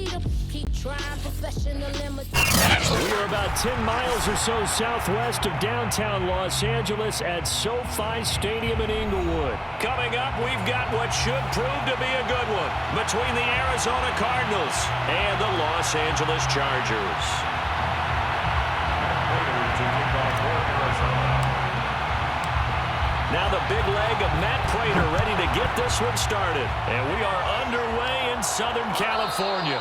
We are about 10 miles or so southwest of downtown Los Angeles at SoFi Stadium in Inglewood. Coming up, we've got what should prove to be a good one between the Arizona Cardinals and the Los Angeles Chargers. Now the big leg of Matt Prater ready to get this one started. And we are underway in Southern California.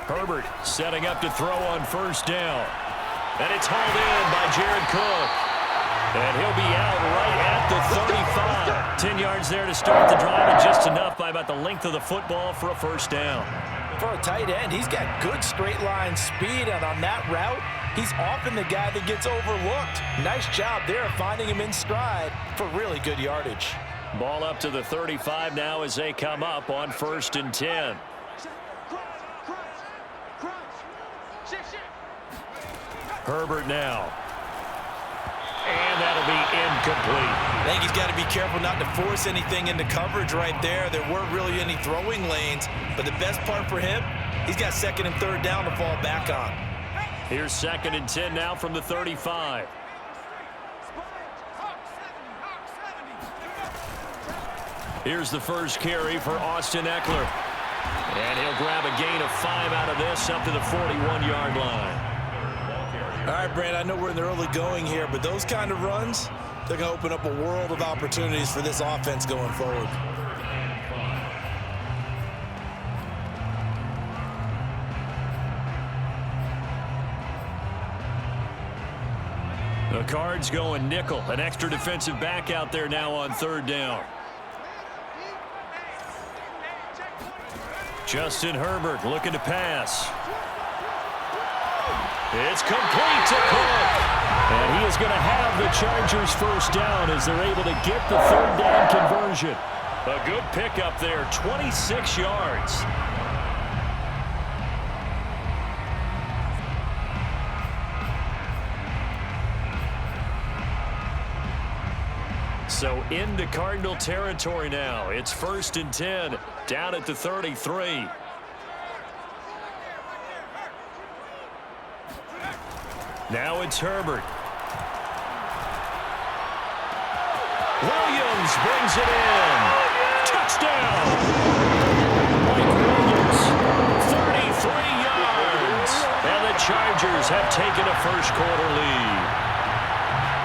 Herbert setting up to throw on first down. And it's hauled in by Jared Cook. And he'll be out right at the 35. 10 yards there to start the drive, and just enough by about the length of the football for a first down. For a tight end, he's got good straight line speed, and on that route, he's often the guy that gets overlooked. Nice job there of finding him in stride for really good yardage. Ball up to the 35 now as they come up on 1st and 10. Herbert now. And that'll be incomplete. I think he's got to be careful not to force anything into coverage right there. There weren't really any throwing lanes, but the best part for him, he's got 2nd and 3rd down to fall back on. Here's 2nd and 10 now from the 35. Here's the first carry for Austin Eckler. And he'll grab a gain of 5 out of this up to the 41-yard line. All right, Brand, I know we're in the early going here, but those kind of runs, they're going to open up a world of opportunities for this offense going forward. The Cards going nickel, an extra defensive back out there now on 3rd down. Justin Herbert looking to pass. It's complete to Cook. And he is going to have the Chargers first down as they're able to get the 3rd down conversion. A good pickup there, 26 yards. So into Cardinal territory now. It's 1st and 10, down at the 33. Now it's Herbert. Williams brings it in. Touchdown! Mike Williams, 33 yards. And the Chargers have taken a first-quarter lead.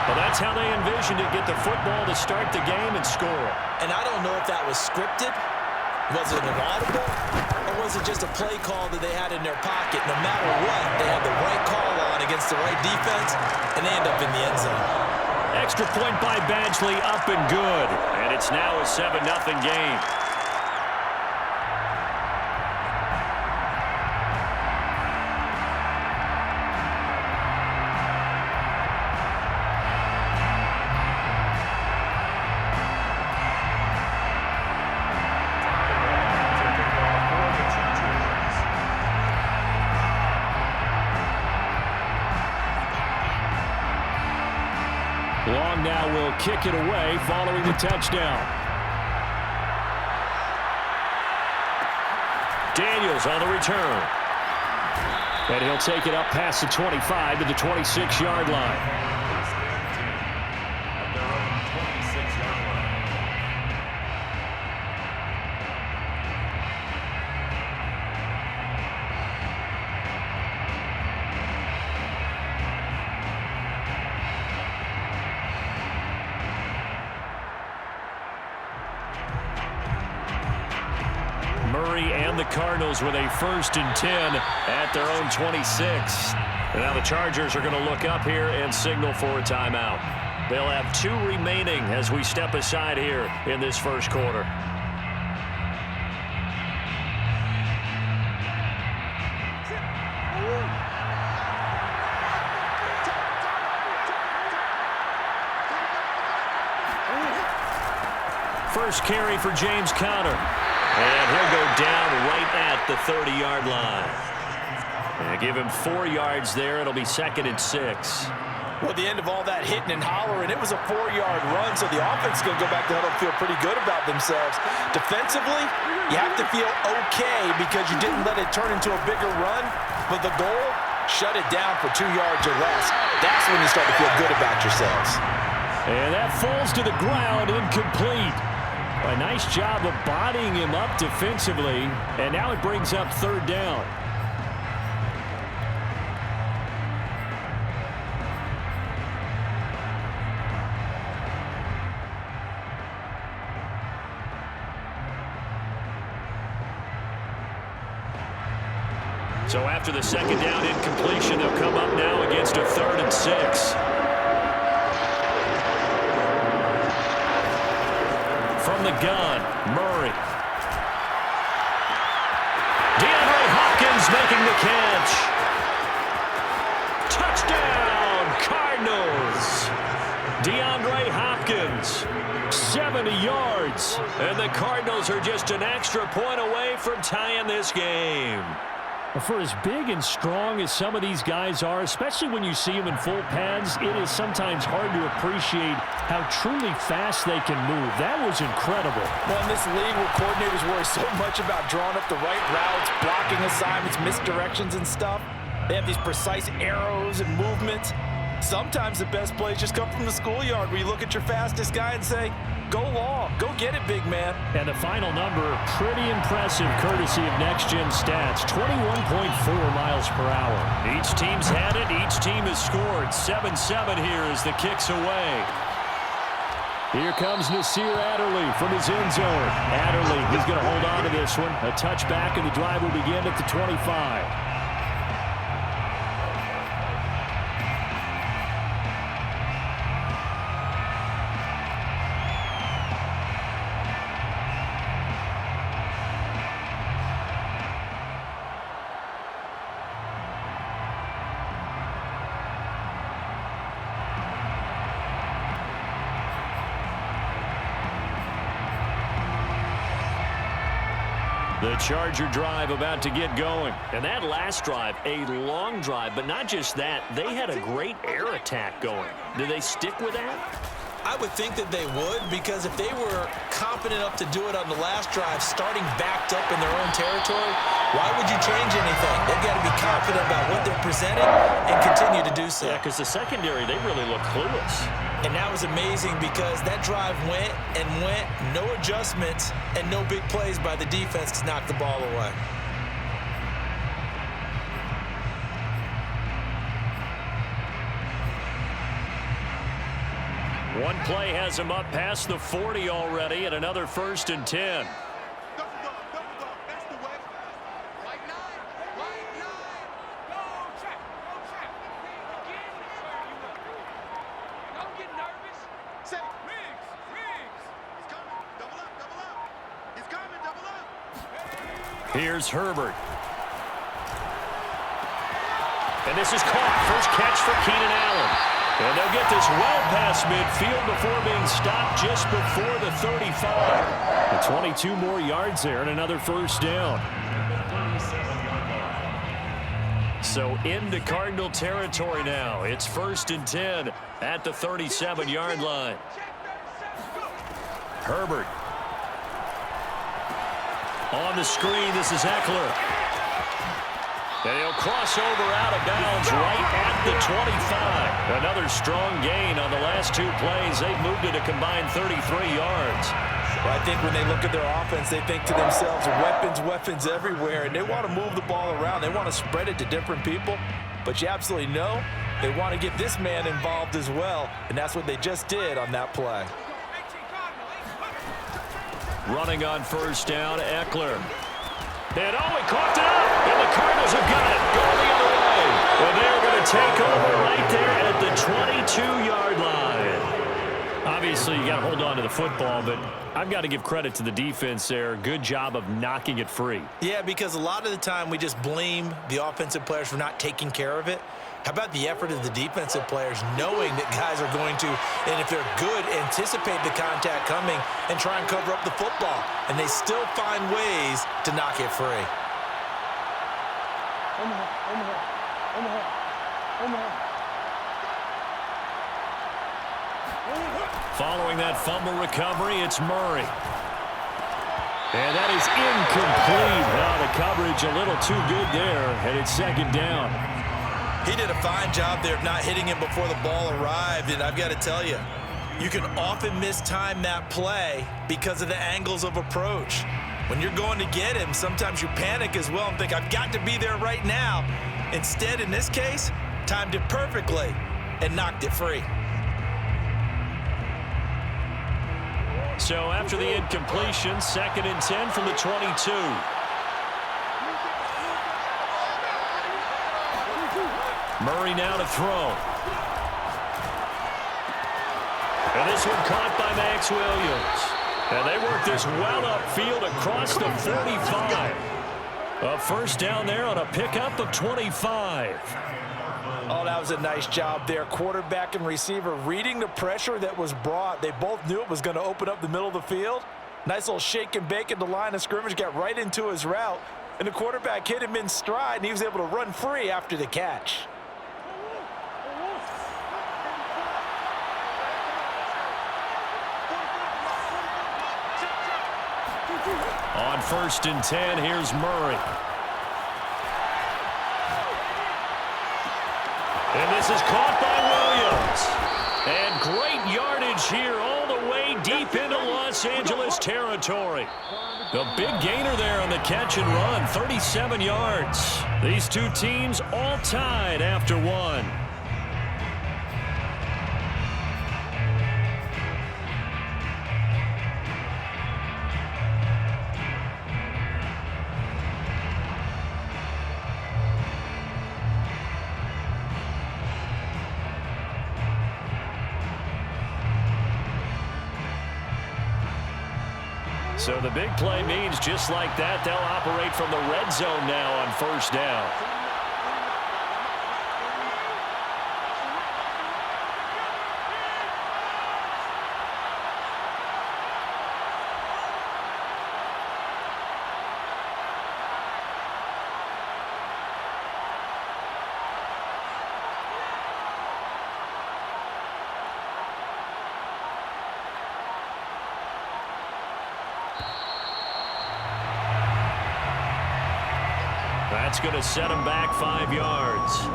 Well, that's how they envisioned it, get the football to start the game and score. And I don't know if that was scripted. Was it an audible? Or was it just a play call that they had in their pocket? No matter what, they had the right call on against the right defense, and they end up in the end zone. Extra point by Badgley, up and good. And it's now a 7-0 game. Long now will kick it away following the touchdown. Daniels on the return. And he'll take it up past the 25 to the 26-yard line. And the Cardinals with a 1st and 10 at their own 26. And now the Chargers are going to look up here and signal for a timeout. They'll have 2 remaining as we step aside here in this first quarter. First carry for James Conner. And he'll go down right at the 30-yard line. And give him 4 yards there. It'll be 2nd and 6. Well, the end of all that hitting and hollering, it was a 4-yard run, so the offense is going to go back to huddle and feel pretty good about themselves. Defensively, you have to feel okay because you didn't let it turn into a bigger run, but the goal, shut it down for 2 yards or less. That's when you start to feel good about yourselves. And that falls to the ground, incomplete. A nice job of bodying him up defensively, and now it brings up 3rd down. So after the 2nd down incompletion, they'll come up now against a 3rd and 6. From the gun, Murray. DeAndre Hopkins making the catch. Touchdown, Cardinals. DeAndre Hopkins, 70 yards. And the Cardinals are just an extra point away from tying this game. For as big and strong as some of these guys are, especially when you see them in full pads, it is sometimes hard to appreciate how truly fast they can move. That was incredible. Well, in this league where coordinators worry so much about drawing up the right routes, blocking assignments, misdirections and stuff, they have these precise arrows and movements. Sometimes the best plays just come from the schoolyard where you look at your fastest guy and say, go long, go get it, big man. And the final number, pretty impressive courtesy of Next Gen Stats, 21.4 miles per hour. Each team's had it, each team has scored. 7-7 here as the kick's away. Here comes Nasir Adderley from his end zone. Adderley, he's going to hold on to this one. A touchback, and the drive will begin at the 25. The Charger drive about to get going. And that last drive, a long drive, but not just that. They had a great air attack going. Do they stick with that? I would think that they would, because if they were confident enough to do it on the last drive, starting backed up in their own territory, why would you change anything? They've got to be confident about what they're presenting and continue to do so. Yeah, because the secondary, they really look clueless. And that was amazing because that drive went and went, no adjustments, and no big plays by the defense to knock the ball away. One play has him up past the 40 already, and another 1st and 10. Here's Herbert. And this is caught. First catch for Keenan Allen. And they'll get this well past midfield before being stopped just before the 35. The 22 more yards there and another 1st down. So into Cardinal territory now. It's 1st and 10 at the 37-yard line. Herbert. On the screen, this is Eckler. And he'll cross over out of bounds right at the 25. Another strong gain on the last 2 plays. They've moved it a combined 33 yards. Well, I think when they look at their offense, they think to themselves, weapons everywhere, and they want to move the ball around. They want to spread it to different people. But you absolutely know they want to get this man involved as well, and that's what they just did on that play. Running on 1st down, Eckler. And he coughed it up, and the Cardinals have got it. Going the other way. And they're going to take over right there at the 22-yard line. Obviously, you got to hold on to the football, but I've got to give credit to the defense there. Good job of knocking it free. Yeah, because a lot of the time we just blame the offensive players for not taking care of it. How about the effort of the defensive players knowing that guys are going to, and if they're good, anticipate the contact coming and try and cover up the football. And they still find ways to knock it free. Following that fumble recovery, it's Murray. And that is incomplete. Now the coverage a little too good there, and it's second down. He did a fine job there of not hitting him before the ball arrived, and I've got to tell you, you can often mistime that play because of the angles of approach. When you're going to get him, sometimes you panic as well and think, I've got to be there right now. Instead, in this case, timed it perfectly and knocked it free. So after the incompletion, 2nd and 10 from the 22. Murray now to throw. And this one caught by Max Williams. And they work this well upfield across the 45. A first down there on a pickup of 25. Oh, that was a nice job there. Quarterback and receiver reading the pressure that was brought. They both knew it was going to open up the middle of the field. Nice little shake and bake at the line of scrimmage, got right into his route. And the quarterback hit him in stride, and he was able to run free after the catch. On 1st and 10, here's Murray. And this is caught by Williams. And great yardage here all the way deep into Los Angeles territory. The big gainer there on the catch and run, 37 yards. These two teams all tied after one. So the big play means just like that, they'll operate from the red zone now on 1st down. That's going to set him back 5 yards.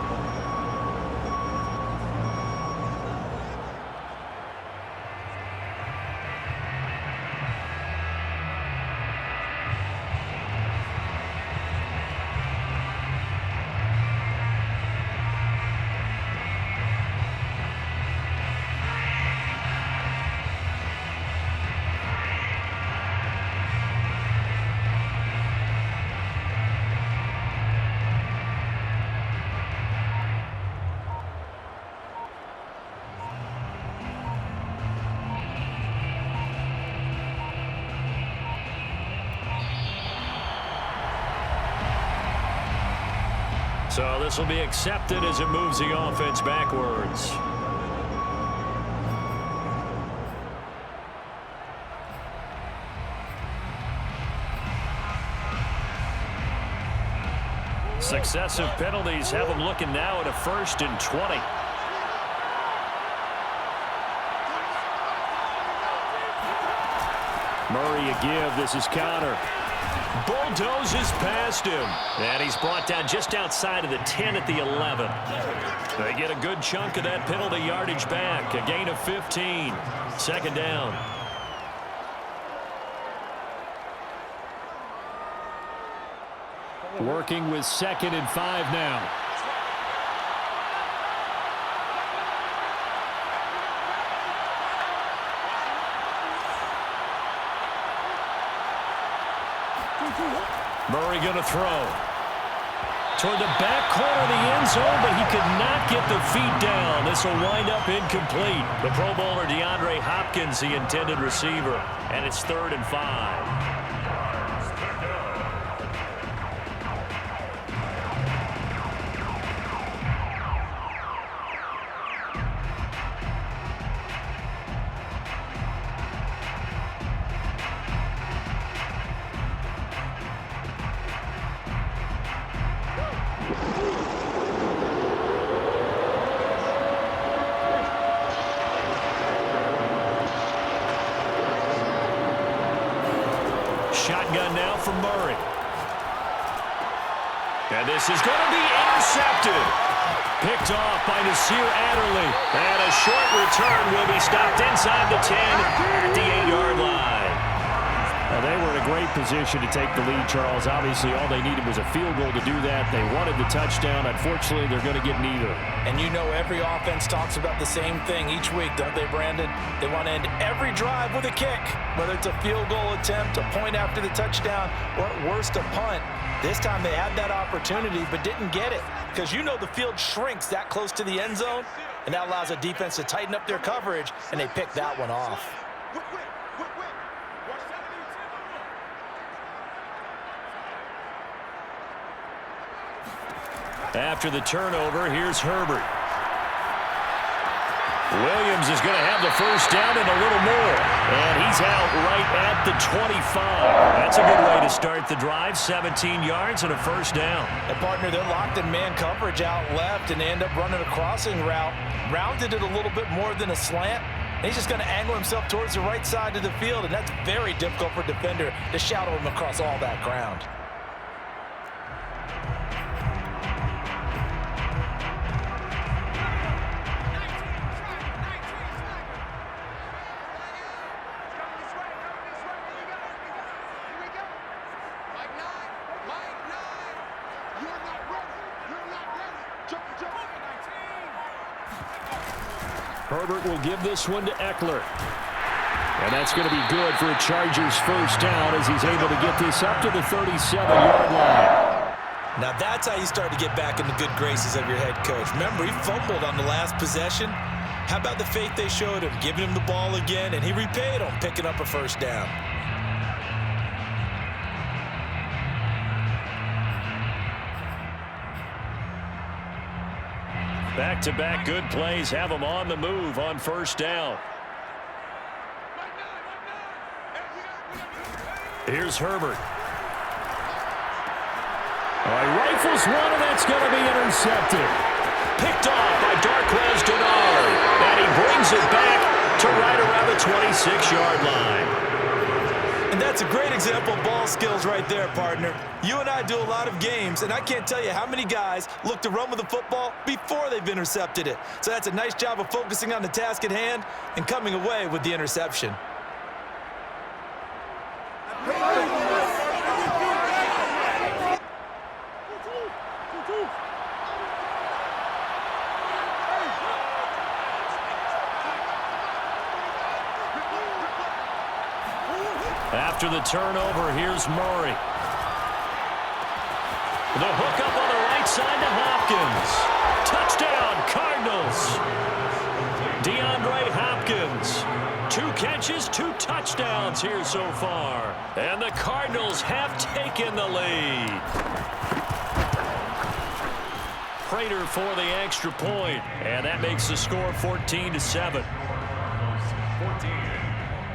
So this will be accepted as it moves the offense backwards. Successive penalties have them looking now at a 1st and 20. Murray a give. This is Connor. Bulldozes past him. And he's brought down just outside of the 10 at the 11. They get a good chunk of that penalty yardage back. A gain of 15. 2nd down. Working with 2nd and 5 now. Murray going to throw. Toward the back corner of the end zone, but he could not get the feet down. This will wind up incomplete. The Pro Bowler DeAndre Hopkins, the intended receiver, and it's 3rd and 5. Shotgun now from Murray. And this is going to be intercepted. Picked off by Nasir Adderley. And a short return will be stopped inside the 10 at the 8-yard line. Well, they were in a great position to take the lead, Charles. Obviously, all they needed was a field goal to do that. They wanted the touchdown. Unfortunately, they're going to get neither. And you know every offense talks about the same thing each week, don't they, Brandon? They want to end every drive with a kick, whether it's a field goal attempt, a point after the touchdown, or at worst, a punt. This time they had that opportunity but didn't get it because you know the field shrinks that close to the end zone, and that allows a defense to tighten up their coverage, and they pick that one off. After the turnover, here's Herbert. Williams is going to have the first down and a little more. And he's out right at the 25. That's a good way to start the drive. 17 yards and a first down. And, partner, they're locked in man coverage out left, and they end up running a crossing route. Rounded it a little bit more than a slant. And he's just going to angle himself towards the right side of the field, and that's very difficult for a defender to shadow him across all that ground. Herbert will give this one to Eckler. And that's going to be good for a Chargers first down as he's able to get this up to the 37-yard line. Now that's how you start to get back in the good graces of your head coach. Remember, he fumbled on the last possession. How about the faith they showed him, giving him the ball again, and he repaid him, picking up a first down. Back-to-back good plays have them on the move on first down. Here's Herbert. Rifles one, and that's going to be intercepted. Picked off by Darquez Dennard. And he brings it back to right around the 26-yard line. And that's a great example of ball skills right there, partner. You and I do a lot of games, and I can't tell you how many guys look to run with the football before they've intercepted it. So that's a nice job of focusing on the task at hand and coming away with the interception. After the turnover, here's Murray. The hook up on the right side to Hopkins. Touchdown, Cardinals. DeAndre Hopkins. 2 catches, 2 touchdowns here so far. And the Cardinals have taken the lead. Prater for the extra point, and that makes the score 14-7. 14,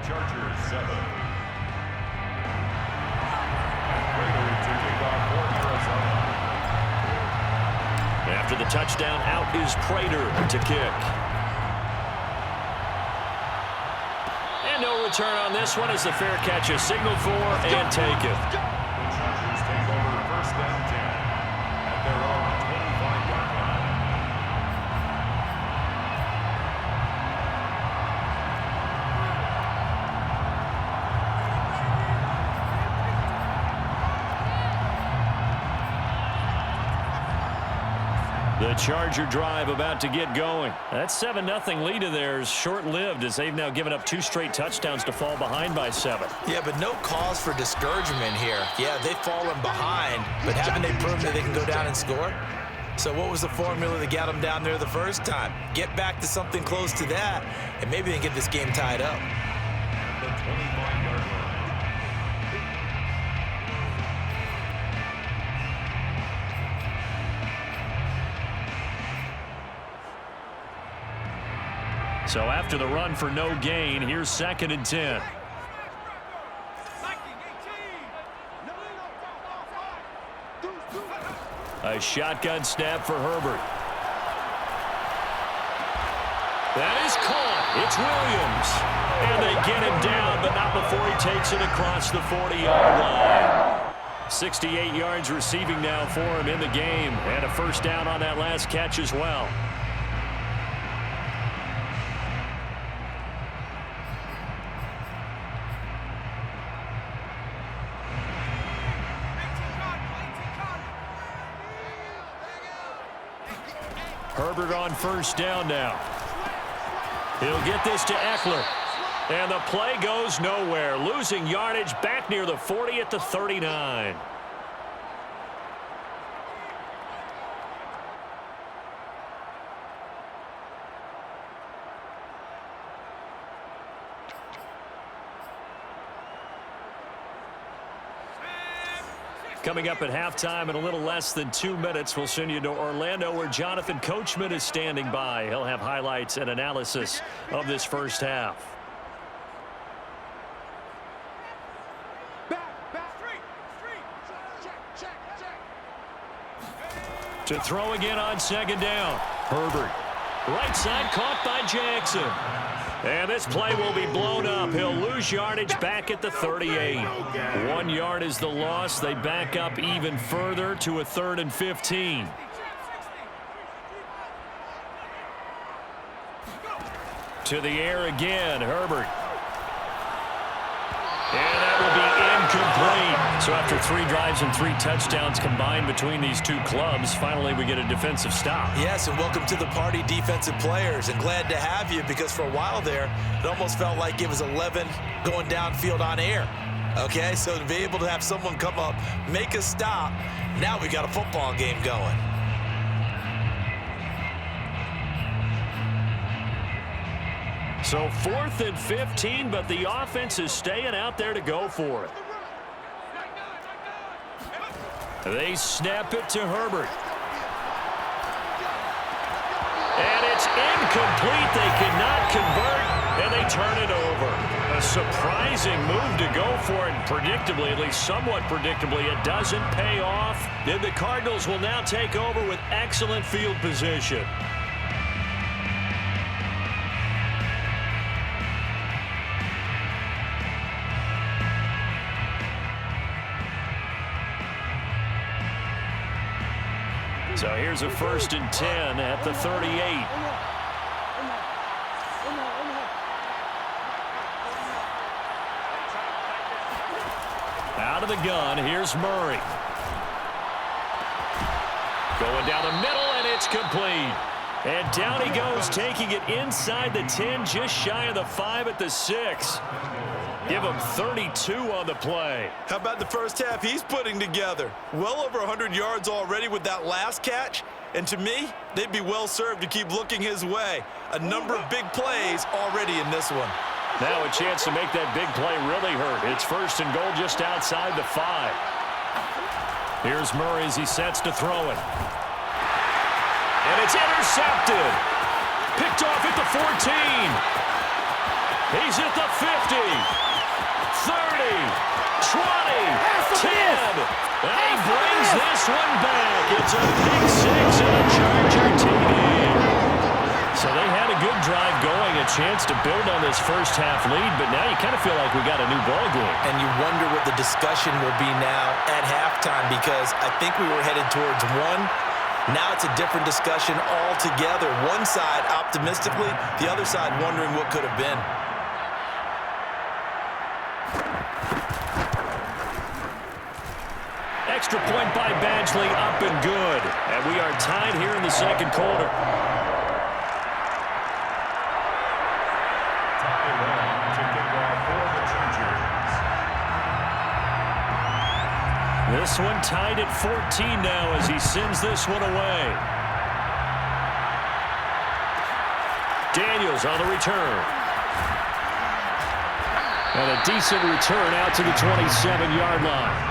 Chargers 7. After the touchdown, out is Prater to kick. And no return on this one as the fair catch is signaled for and taken. The Chargers take over first down 10 at their own 25-yard line. The Charger drive about to get going. That 7-0 lead of theirs short-lived as they've now given up 2 straight touchdowns to fall behind by 7. Yeah, but no cause for discouragement here. Yeah, they've fallen behind, but haven't they proven that they can go down and score? So what was the formula that got them down there the first time? Get back to something close to that, and maybe they can get this game tied up. The 25-yard line. So after the run for no gain, here's 2nd and 10. A shotgun snap for Herbert. That is caught. It's Williams. And they get him down, but not before he takes it across the 40-yard line. 68 yards receiving now for him in the game, and a first down on that last catch as well. Herbert on first down now. He'll get this to Eckler. And the play goes nowhere. Losing yardage back near the 40 at the 39. Coming up at halftime in a little less than 2 minutes, we'll send you to Orlando where Jonathan Coachman is standing by. He'll have highlights and analysis of this first half. To throw again on second down. Herbert. Right side caught by Jackson. And this play will be blown up. He'll lose yardage back at the 38. 1 yard is the loss. They back up even further to a 3rd and 15. To the air again, Herbert. And that will be incomplete. So after 3 drives and 3 touchdowns combined between these two clubs, finally we get a defensive stop. Yes, and welcome to the party, defensive players. And glad to have you, because for a while there, it almost felt like it was 11 going downfield on air. Okay, so to be able to have someone come up, make a stop, now we got a football game going. So 4th and 15, but the offense is staying out there to go for it. They snap it to Herbert. And it's incomplete. They cannot convert, and they turn it over. A surprising move to go for it. Predictably, at least somewhat predictably, it doesn't pay off. Then the Cardinals will now take over with excellent field position. So here's a 1st and 10 at the 38. Out of the gun, here's Murray. Going down the middle, and it's complete. And down he goes, taking it inside the 10, just shy of the 5 at the 6. Give him 32 on the play. How about the first half he's putting together? Well over 100 yards already with that last catch. And to me, they'd be well served to keep looking his way. A number of big plays already in this one. Now a chance to make that big play really hurt. It's 1st and goal just outside the 5. Here's Murray as he sets to throw it. And it's intercepted. Picked off at the 14. He's at the 50. 30, 20, 10. And he brings this one back. It's a pick 6 and a Charger TD. So they had a good drive going, a chance to build on this first half lead, but now you kind of feel like we got a new ball game. And you wonder what the discussion will be now at halftime, because I think we were headed towards 1. Now it's a different discussion altogether. One side optimistically, the other side wondering what could have been. Extra point by Badgley, up and good. And we are tied here in the second quarter. This one tied at 14 now as he sends this one away. Daniels on the return. And a decent return out to the 27-yard line.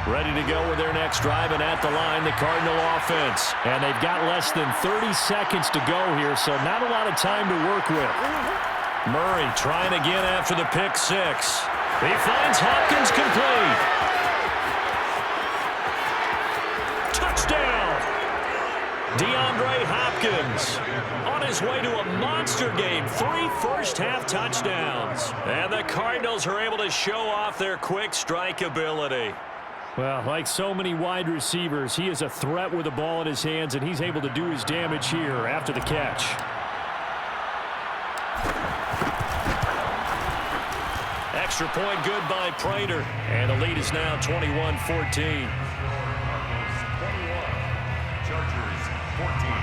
Ready to go with their next drive, and at the line, the Cardinal offense. And they've got less than 30 seconds to go here, so not a lot of time to work with. Murray trying again after the pick six. He finds Hopkins complete. Touchdown! DeAndre Hopkins on his way to a monster game. 3 first-half touchdowns. And the Cardinals are able to show off their quick strike ability. Well, like so many wide receivers, he is a threat with the ball in his hands, and he's able to do his damage here after the catch. Extra point good by Prater. And the lead is now 21-14. Chargers 14.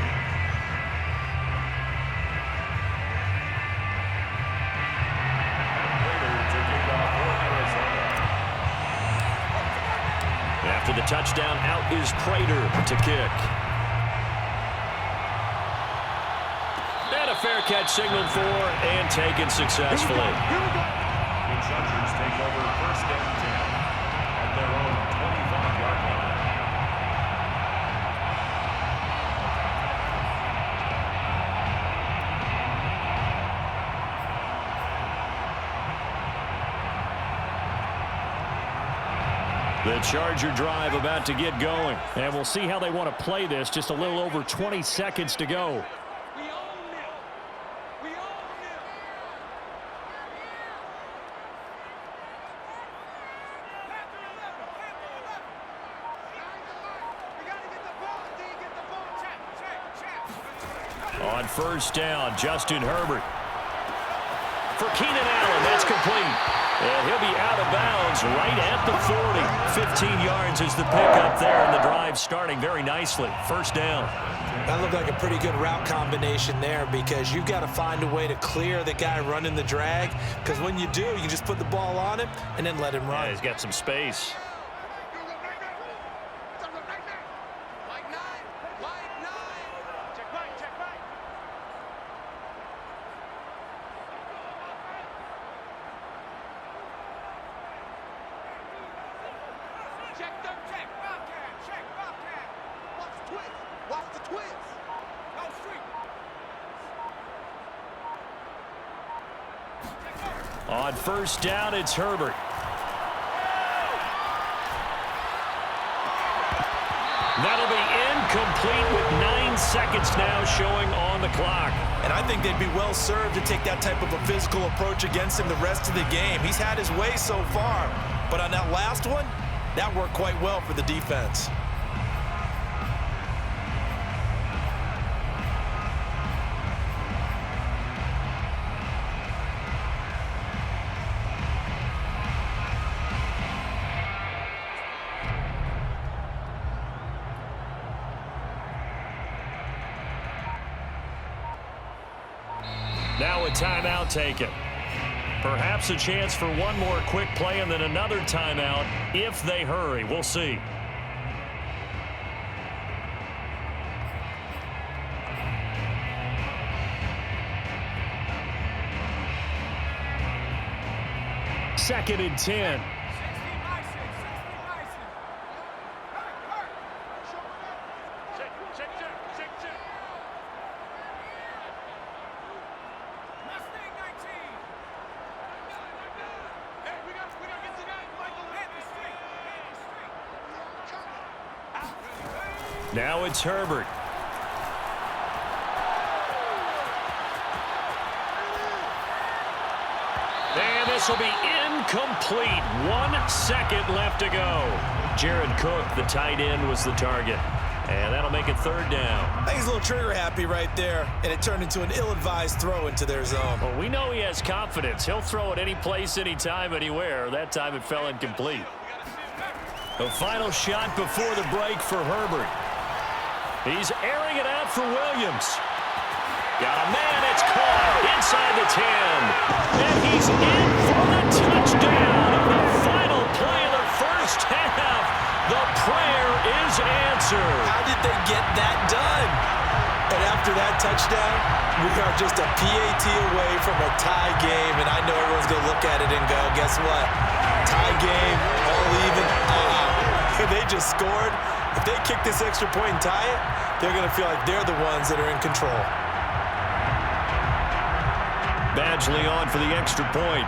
After the touchdown, out is Prater to kick. And a fair catch signaled for and taken successfully. The Chargers take over first and 10 at their own 25-yard line. The Charger drive about to get going. And we'll see how they want to play this. Just a little over 20 seconds to go. On first down, Justin Herbert. For Keenan Allen, that's complete. And he'll be out of bounds right at the 40. 15 yards is the pickup there, and the drive starting very nicely. First down. That looked like a pretty good route combination there because you've got to find a way to clear the guy running the drag, because when you do, you can just put the ball on him and then let him run. Yeah, he's got some space. On first down, it's Herbert. That'll be incomplete with 9 seconds now showing on the clock. And I think they'd be well served to take that type of a physical approach against him the rest of the game. He's had his way so far, but on that last one, that worked quite well for the defense. Now a timeout taken. Perhaps a chance for one more quick play and then another timeout if they hurry. We'll see. Second and 10. Now it's Herbert. And this will be incomplete. 1 second left to go. Jared Cook, the tight end, was the target. And that'll make it third down. I think he's a little trigger happy right there, and it turned into an ill-advised throw into their zone. Well, we know he has confidence. He'll throw it any place, anytime, anywhere. That time it fell incomplete. The final shot before the break for Herbert. He's airing it out for Williams. Got a man, it's caught inside the 10. And he's in for the touchdown on the final play of the first half. The prayer is answered. How did they get that done? And after that touchdown, we are just a PAT away from a tie game. And I know everyone's going to look at it and go, guess what? Tie game, all even. They just scored. If they kick this extra point and tie it, they're going to feel like they're the ones that are in control. Badgley on for the extra point.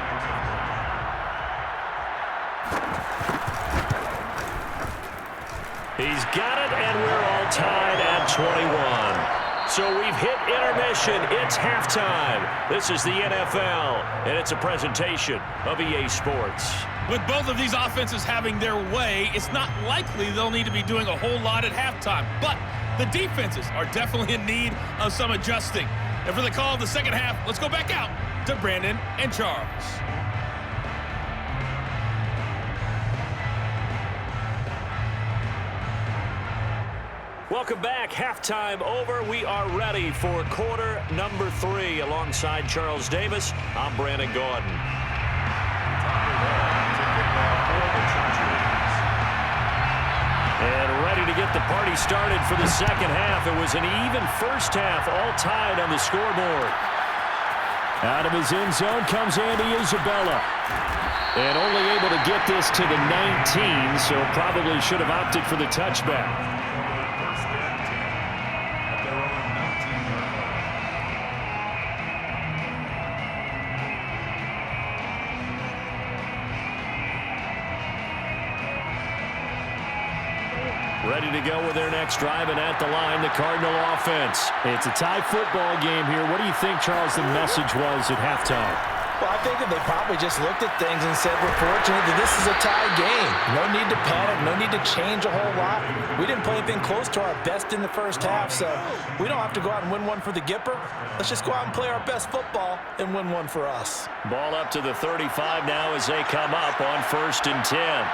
He's got it, and we're all tied at 21. So we've hit intermission. It's halftime. This is the NFL, and it's a presentation of EA Sports. With both of these offenses having their way, it's not likely they'll need to be doing a whole lot at halftime. But the defenses are definitely in need of some adjusting. And for the call of the second half, let's go back out to Brandon and Charles. Welcome back. Halftime over. We are ready for quarter number 3. Alongside Charles Davis, I'm Brandon Gaudin. And ready to get the party started for the second half. It was an even first half, all tied on the scoreboard. Out of his end zone comes Andy Isabella. And only able to get this to the 19, so probably should have opted for the touchback. Ready to go with their next drive, and at the line, the Cardinal offense. It's a tie football game here. What do you think, Charles, the message was at halftime? Well, I think that they probably just looked at things and said, we're fortunate that this is a tie game. No need to panic, no need to change a whole lot. We didn't play anything close to our best in the first half, so we don't have to go out and win one for the Gipper. Let's just go out and play our best football and win one for us. Ball up to the 35 now as they come up on 1st and 10.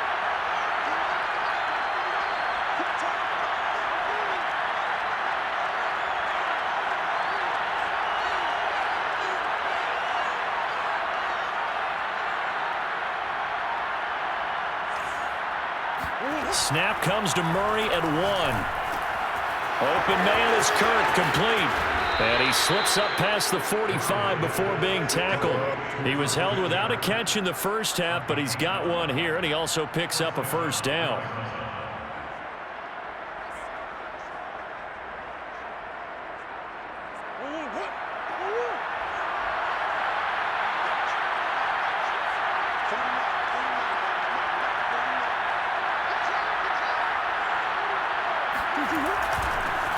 Snap comes to Murray at 1. Open man is Kirk, complete. And he slips up past the 45 before being tackled. He was held without a catch in the first half, but he's got one here, and he also picks up a first down.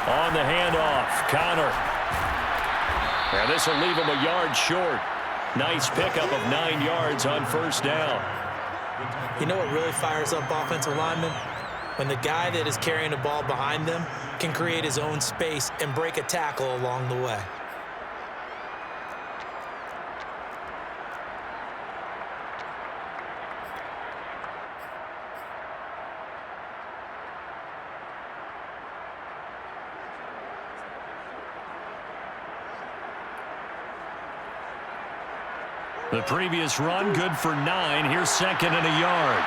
On the handoff, Connor. And this will leave him a yard short. Nice pickup of 9 yards on first down. You know what really fires up offensive linemen? When the guy that is carrying the ball behind them can create his own space and break a tackle along the way. The previous run, good for 9. Here's 2nd and a yard.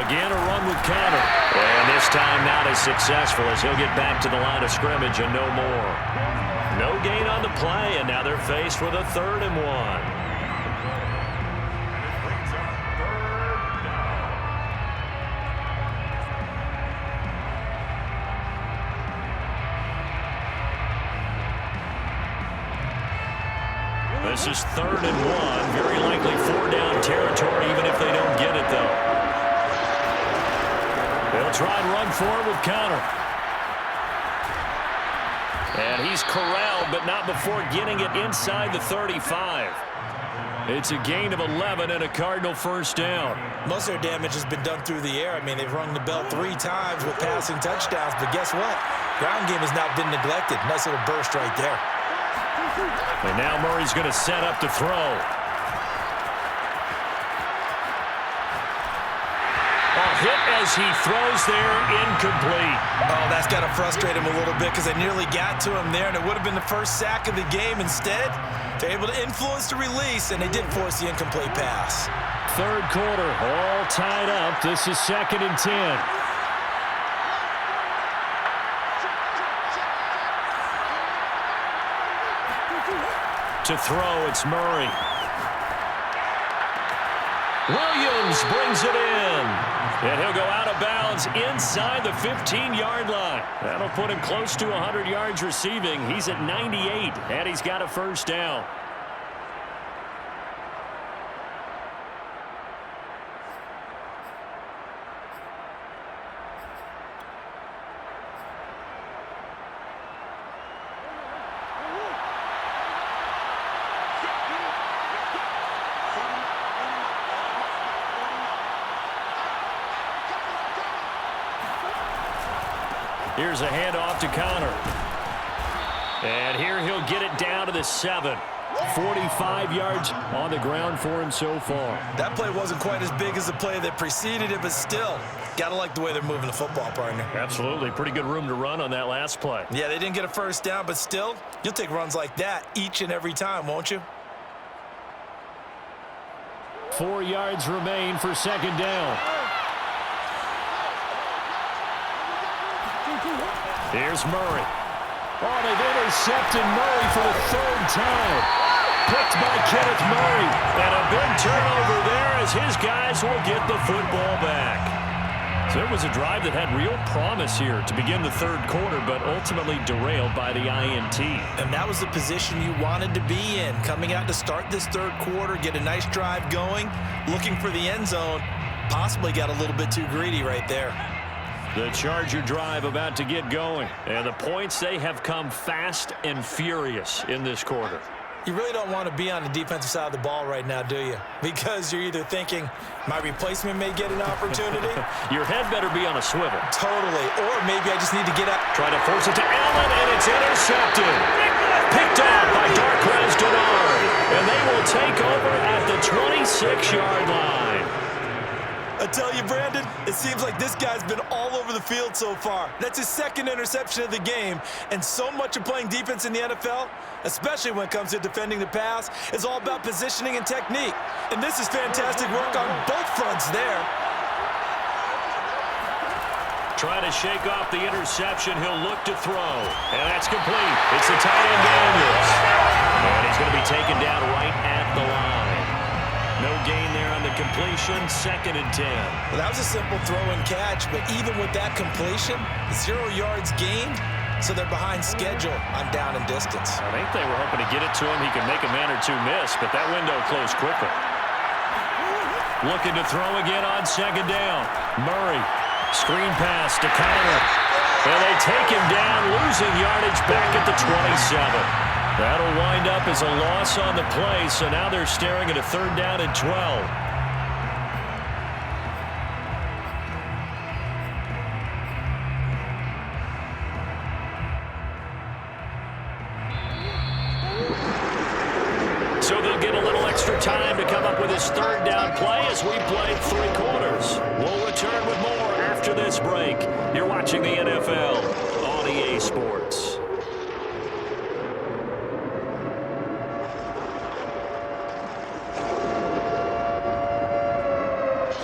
Again, a run with Connor. And this time not as successful as he'll get back to the line of scrimmage and no more. No gain on the play, and now they're faced with a 3rd and 1. This is 3rd and 1. Very likely 4-down territory, even if they don't get it, though. They'll try and run forward with Connor. And he's corralled, but not before getting it inside the 35. It's a gain of 11 and a Cardinal first down. Most of their damage has been done through the air. I mean, they've rung the bell 3 times with passing touchdowns, but guess what? Ground game has not been neglected. Nice little burst right there. And now Murray's going to set up to throw. A hit as he throws there, incomplete. Oh, that's got to frustrate him a little bit because they nearly got to him there, and it would have been the first sack of the game. Instead, they're able to influence the release, and they did force the incomplete pass. 3rd quarter, all tied up. This is 2nd and 10. To throw, it's Murray. Williams brings it in. And he'll go out of bounds inside the 15-yard line. That'll put him close to 100 yards receiving. He's at 98, and he's got a first down. Here's a handoff to Connor. And here he'll get it down to the 7. 45 yards on the ground for him so far. That play wasn't quite as big as the play that preceded it, but still, got to like the way they're moving the football, partner. Absolutely. Pretty good room to run on that last play. Yeah, they didn't get a first down, but still, you'll take runs like that each and every time, won't you? 4 yards remain for second down. Here's Murray. Oh, they've intercepted Murray for the third time. Picked by Kenneth Murray. And a big turnover there as his guys will get the football back. So it was a drive that had real promise here to begin the third quarter, but ultimately derailed by the INT. And that was the position you wanted to be in. Coming out to start this third quarter, get a nice drive going, looking for the end zone. Possibly got a little bit too greedy right there. The Charger drive about to get going. And the points, they have come fast and furious in this quarter. You really don't want to be on the defensive side of the ball right now, do you? Because you're either thinking, my replacement may get an opportunity. Your head better be on a swivel. Totally. Or maybe I just need to get up. Try to force it to Allen, and it's intercepted. Picked off by Darquez Dennard. And they will take over at the 26-yard line. I tell you, Brandon, it seems like this guy's been all over the field so far. That's his second interception of the game. And so much of playing defense in the NFL, especially when it comes to defending the pass, is all about positioning and technique. And this is fantastic work on both fronts there. Trying to shake off the interception. He'll look to throw. And that's complete. It's the tight end Daniels. And he's going to be taken down right at the line. No gain there on the completion, 2nd and 10. Well, that was a simple throw and catch, but even with that completion, 0 yards gained, so they're behind schedule on down and distance. I think they were hoping to get it to him. He could make a man or two miss, but that window closed quickly. Looking to throw again on 2nd down. Murray, screen pass to Connor. And they take him down, losing yardage back at the 27. That'll wind up as a loss on the play, so now they're staring at a 3rd down and 12. So they'll get a little extra time to come up with his 3rd down play as we play 3 quarters. We'll return with more after this break. You're watching the NFL on EA Sports.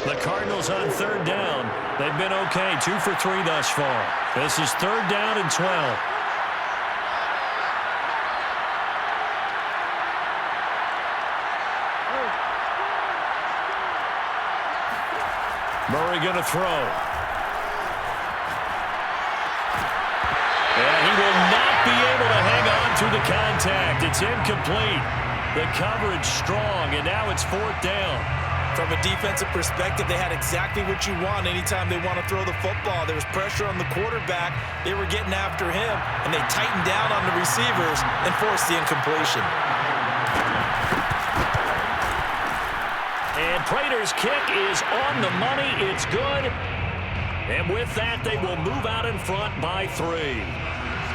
The Cardinals on 3rd down. They've been okay, 2 for 3 thus far. This is 3rd down and 12. Murray going to throw. And he will not be able to hang on to the contact. It's incomplete. The coverage strong, and now it's 4th down. From a defensive perspective, they had exactly what you want anytime they want to throw the football. There was pressure on the quarterback. They were getting after him, and they tightened down on the receivers and forced the incompletion. And Prater's kick is on the money. It's good. And with that, they will move out in front by 3.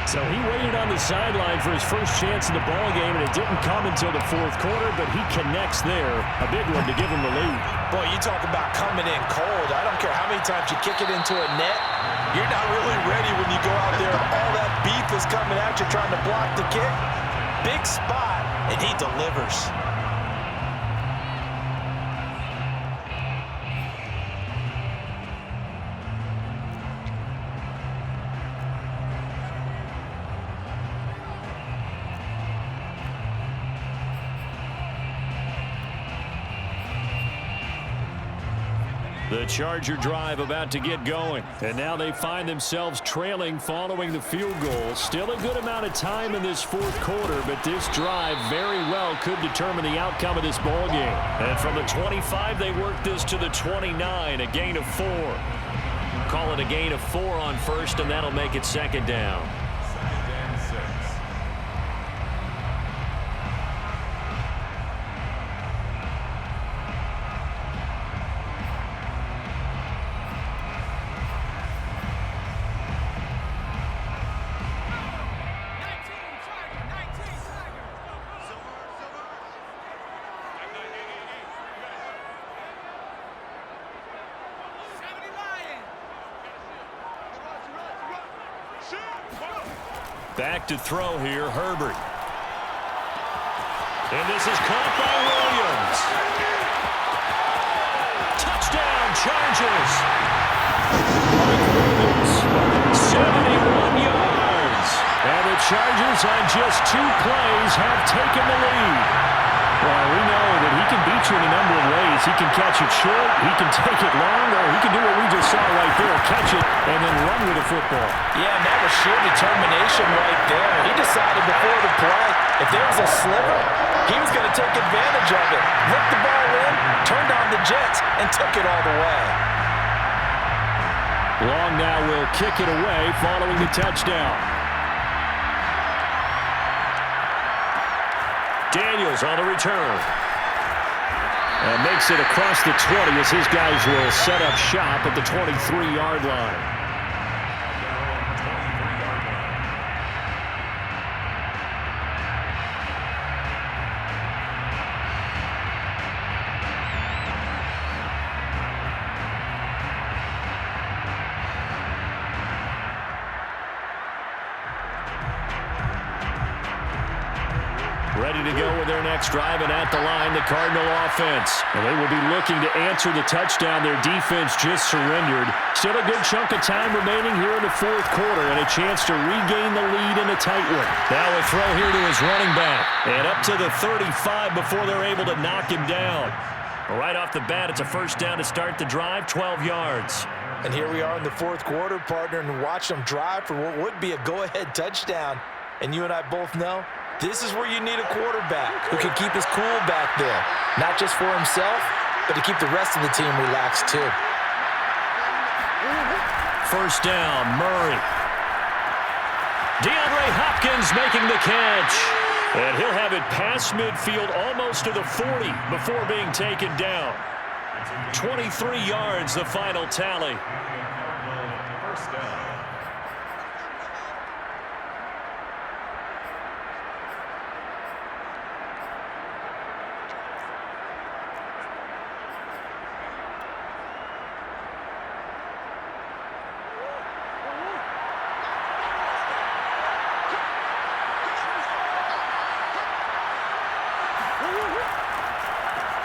So he waited on the sideline for his first chance in the ball game, and it didn't come until the 4th quarter, but he connects there. A big one to give him the lead. Boy, you talk about coming in cold. I don't care how many times you kick it into a net. You're not really ready when you go out there. All that beef is coming at you trying to block the kick. Big spot, and he delivers. The Charger drive about to get going. And now they find themselves trailing following the field goal. Still a good amount of time in this fourth quarter, but this drive very well could determine the outcome of this ball game. And from the 25, they work this to the 29, a gain of 4. Call it a gain of 4 on first, and that'll make it second down. Back to throw here, Herbert. And this is caught by Williams. Touchdown, Chargers. Mike Williams, 71 yards. And the Chargers on just 2 plays have taken the lead. Well, we know that he can beat you in a number of ways. He can catch it short, he can take it long, or he can do what we just saw right there, catch it and then run with the football. Yeah, and that was sheer determination right there. He decided before the play, if there was a sliver, he was going to take advantage of it. Looked the ball in, turned on the Jets, and took it all the way. Long now will kick it away following the touchdown. Daniels on the return. And makes it across the 20 as his guys will set up shop at the 23-yard line. Ready to go with their next drive, and at the line, the Cardinal offense. And they will be looking to answer the touchdown their defense just surrendered. Still a good chunk of time remaining here in the fourth quarter, and a chance to regain the lead in a tight one. Now a throw here to his running back, and up to the 35 before they're able to knock him down. Right off the bat, it's a first down to start the drive, 12 yards. And here we are in the fourth quarter, partner, and watch them drive for what would be a go-ahead touchdown. And you and I both know this is where you need a quarterback who can keep his cool back there. Not just for himself, but to keep the rest of the team relaxed too. First down, Murray. DeAndre Hopkins making the catch. And he'll have it past midfield almost to the 40 before being taken down. 23 yards, the final tally. First down.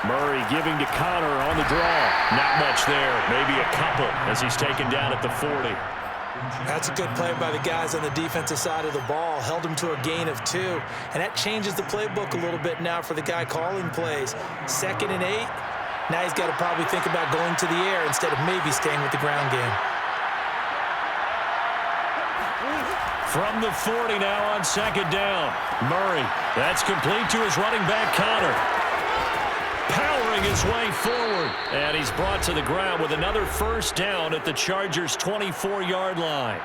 Murray giving to Connor on the draw. Not much there. Maybe a couple as he's taken down at the 40. That's a good play by the guys on the defensive side of the ball. Held him to a gain of 2. And that changes the playbook a little bit now for the guy calling plays. 2nd and 8. Now he's got to probably think about going to the air instead of maybe staying with the ground game. From the 40 now on 2nd down. Murray. That's complete to his running back, Connor. Powering his way forward. And he's brought to the ground with another first down at the Chargers' 24-yard line.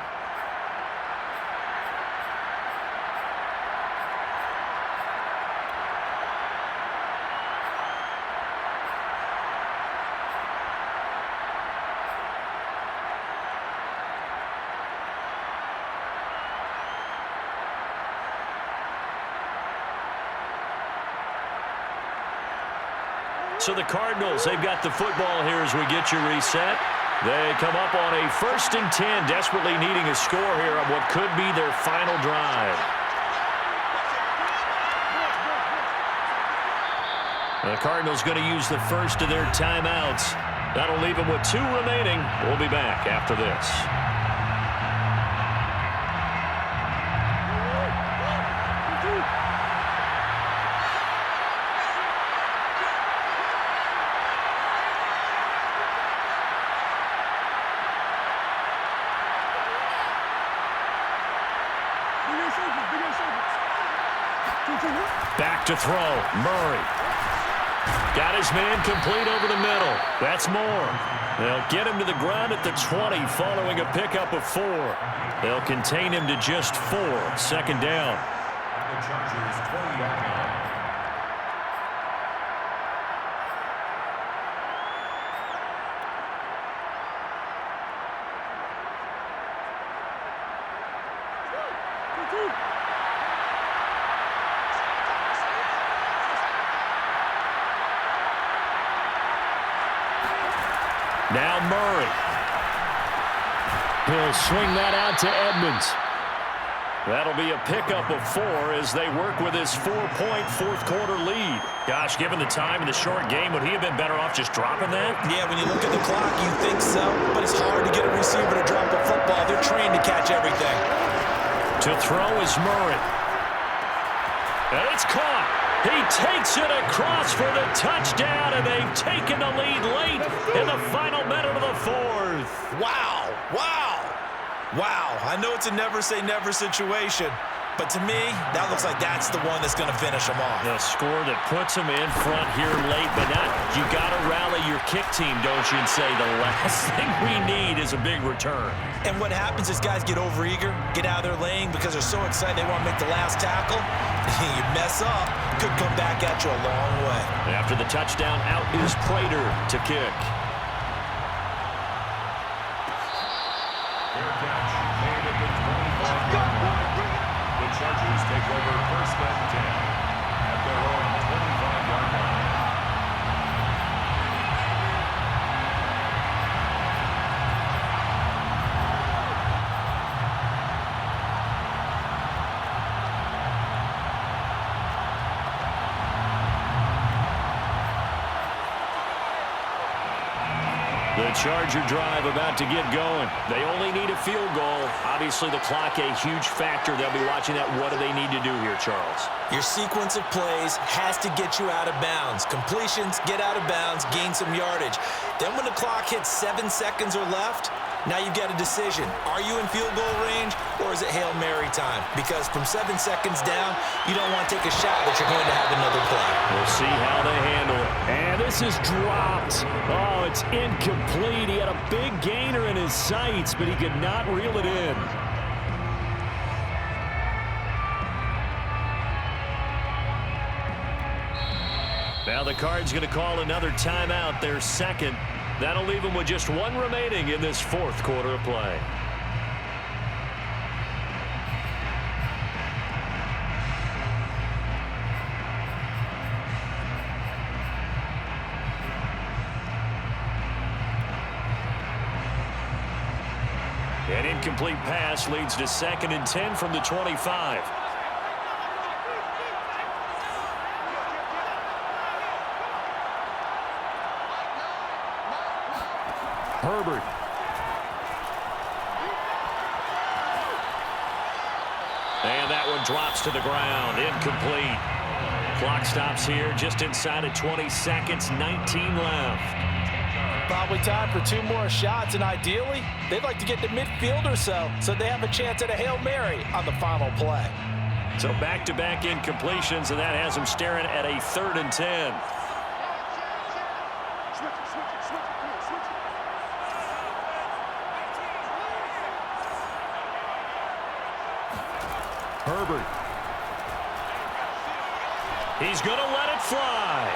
So the Cardinals, they've got the football here as we get you reset. They come up on a 1st and 10, desperately needing a score here on what could be their final drive. The Cardinals going to use the first of their timeouts. That'll leave them with 2 remaining. We'll be back after this. Back to throw. Murray. Got his man complete over the middle. That's more. They'll get him to the ground at the 20 following a pickup of 4. They'll contain him to just 4. Second down. The Chargers 20-yard line. Now Murray. He'll swing that out to Edmonds. That'll be a pickup of 4 as they work with his 4-point fourth-quarter lead. Gosh, given the time in the short game, would he have been better off just dropping that? Yeah, when you look at the clock, you think so, but it's hard to get a receiver to drop a football. They're trained to catch everything. To throw is Murray. And it's caught. He takes it across for the touchdown, and they've taken the lead late in the final minute of the 4th. Wow, wow, wow. I know it's a never-say-never situation, but to me, that looks like that's the one that's going to finish them off. The score that puts them in front here late, but not. You got to rally your kick team, don't you, and say the last thing we need is a big return. And what happens is guys get overeager, get out of their lane because they're so excited they want to make the last tackle. You mess up, could come back at you a long way. After the touchdown, out is Prater to kick. Fair catch made at the 25-yard line. The Chargers take over first and 10 at their own 25-yard line. The Charger drive about to get going. They only need a field goal. Obviously, the clock a huge factor. They'll be watching that. What do they need to do here, Charles? Your sequence of plays has to get you out of bounds. Completions, get out of bounds, gain some yardage. Then when the clock hits 7 seconds or left, now you've got a decision. Are you in field goal range, or is it Hail Mary time? Because from 7 seconds down, you don't want to take a shot that you're going to have another play. We'll see how they handle it. And this is dropped. Oh, it's incomplete. He had a big gainer in his sights, but he could not reel it in. Now the Cards going to call another timeout, their second. That'll leave them with just 1 remaining in this 4th quarter of play. An incomplete pass leads to 2nd and 10 from the 25. Herbert. And that one drops to the ground. Incomplete. Clock stops here just inside of 20 seconds. 19 left. Probably time for 2 more shots, and ideally, they'd like to get to midfield or so they have a chance at a Hail Mary on the final play. So back-to-back incompletions, and that has them staring at a 3rd and 10. Herbert. He's going to let it fly.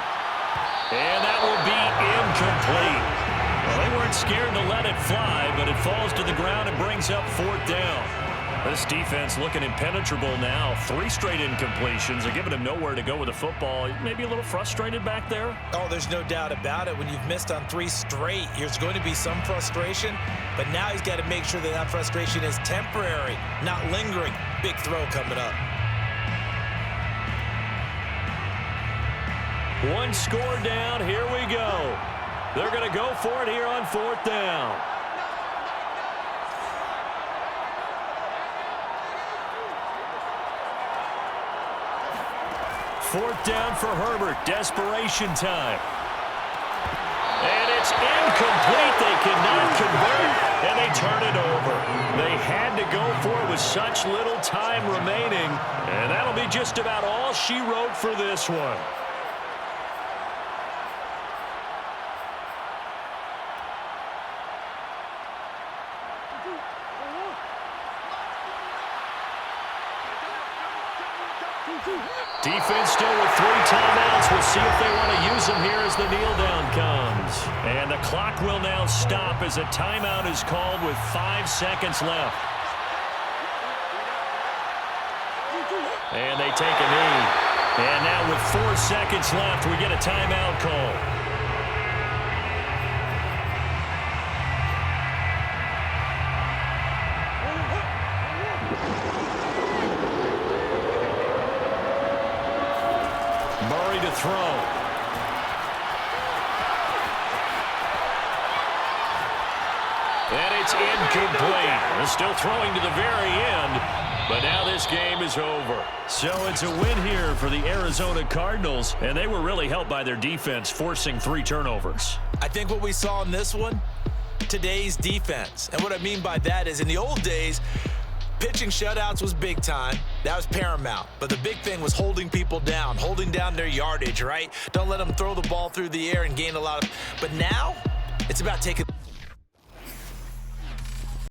And that will be incomplete. Well, they weren't scared to let it fly, but it falls to the ground and brings up 4th down. This defense looking impenetrable now. 3 straight incompletions. They're giving him nowhere to go with the football. Maybe a little frustrated back there. Oh, there's no doubt about it. When you've missed on 3 straight, there's going to be some frustration. But now he's got to make sure that that frustration is temporary, not lingering. Big throw coming up. 1 score down. Here we go. They're going to go for it here on 4th down. Fourth down for Herbert. Desperation time. And it's incomplete. They cannot convert. And they turn it over. They had to go for it with such little time remaining, and that'll be just about all she wrote for this one. Defense still with 3 timeouts. We'll see if they want to use them here as the kneel down comes. And the clock will now stop as a timeout is called with 5 seconds left. And they take a knee. And now with 4 seconds left, we get a timeout call. Murray to throw. And it's incomplete. They're still throwing to the very end, but now this game is over. So it's a win here for the Arizona Cardinals, and they were really helped by their defense, forcing 3 turnovers. I think what we saw in this one, today's defense. And what I mean by that is in the old days, pitching shutouts was big time. That was paramount. But the big thing was holding people down, holding down their yardage, right? Don't let them throw the ball through the air and gain a lot of... But now, it's about taking...